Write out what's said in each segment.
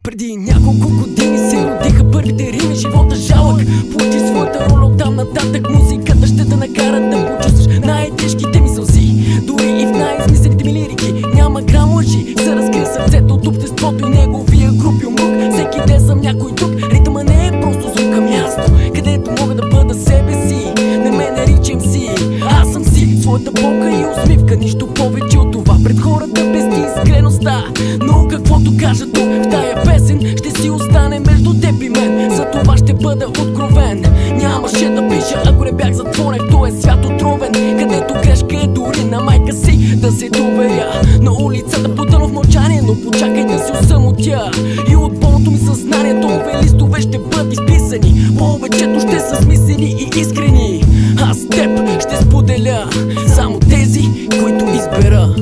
Преди няколко години се родиха първите рими, живота жалък получи своята роля, оттам нататък музиката ще те накара да почувстваш най-тежките ми сълзи. Дори и в най-измислените ми лирики няма грам лъжи. За разкрие сърцето от обществото и неговия групи умрук. Всеки ден съм някой друг, ритъма не е просто звука, място където мога да бъда себе си. Не ме наричам си, аз съм си своята болка и усмивка, нищо повече от това пред хората без искреността. Но каквото кажа тук в тая песен ще си остане между теб и мен. За това ще бъда откровен. Нямаше да пиша, ако не бях затворен в този свят отровен, където грешка е дори на майка си да се доверя. На улицата потъна в мълчание, но почакай да се осамотя. И от болното ми съзнание нови листове ще бъдат изписани. Повечето ще са смислени и искрени. Аз с теб ще споделя само тези, които избера.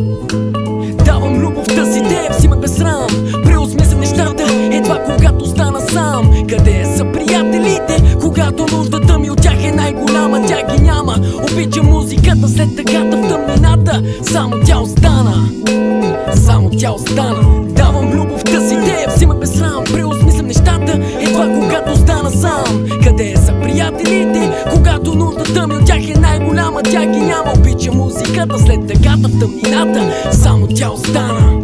Давам любовта си теб, взимай без срам. Преосмисля нещата, едва когато стана сам. Къде са приятелите, когато нуждата ми от тях е най-голяма? Тя ги няма. Обичам музиката след тъгата в тъмнината. Само тя остана, само тя остана. Давам любовта си теб, взимай без срам. Преосмислям нещата, едва когато стана сам. Къде са приятелите, когато нуждата ми от тях е най-голяма? Тя ги няма. Обичам музиката след тъгата в тъмнината. Само тя остана,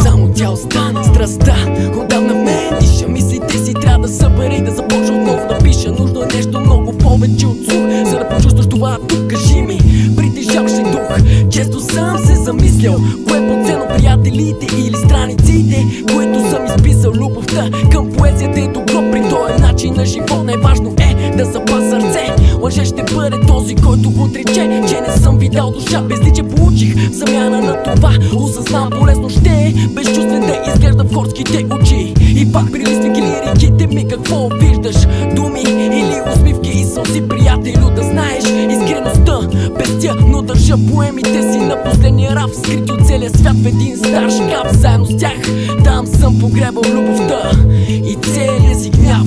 само тя остана. Страстта отдавна в мен диша, мислите си трябва да събера и да започна отново да пиша. Нужно е нещо много повече от слух, за да почувстваш това тук. Кажи ми, притежаваш ли дух? Често съм се замислял, кое е по-ценно, приятелите или страниците, които съм изписал. Любовта към поезията е добро при този начин на живот. Най-важно е да запазя сърце. Лъже ще бъде този, който отрече, че не съм видял душа. Безличие получих в замяна на това. Осъзнам полезно ще е безчувствен да изглежда в хорските очи. И пак прилиствайки лириките ми, какво виждаш? Думи или усмивки и сълзи, приятелю, да знаеш искреността пестя, но държа поемите си на последния раф, скрити от целия свят в един стар шкаф. Заедно с тях там съм погребал любовта и целия си гняв.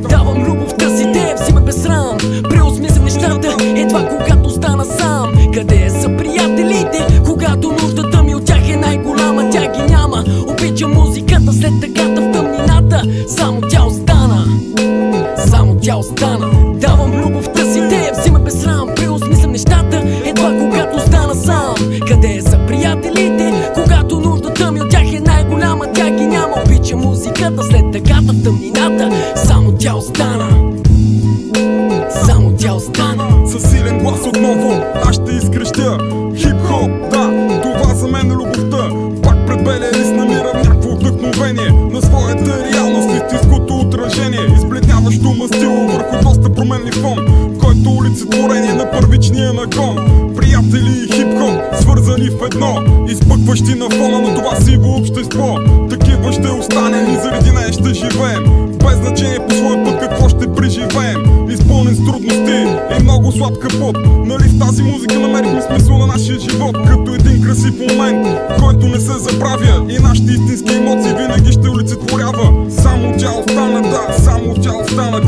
Давам любовта си теб, взимай без срам. Преосмислям нещата, едва когато стана сам. Къде са приятелите, когато нуждата ми от тях е най-голяма? Тя ги няма. Обичам музиката след тъгата в тъмнината. Само тя остана, само тя остана. Давам любовта си теб, взимай без срам. Преосмислям нещата, едва когато стана сам. Къде са приятелите, когато нуждата ми от тях е най-голяма? Тя ги няма. Обичам музиката след тъгата в тъмнината. Само тя остана, само тя остана. Със силен глас отново аз ще изкрещя хип-хоп, да, това за мен е любовта. Пак пред белия лист намирам някакво вдъхновение на своята реалност, истинското отражение. Избледняващо мастило върху доста променлив фон, който олицетворение на първичния нагон. Приятели и хип-хоп свързани в едно, изпъкващи на фона на това сиво общество. Такива ще останем и заради нея ще живеем, без значение по своя път какво ще преживеем. Изпълнен с трудности и много сладка пот. Нали в тази музика намерихме смисъл на нашия живот, като един красив момент, който не се забравя. И нашите истински емоции винаги ще олицетворява. Само тя остана, да, само тя остана.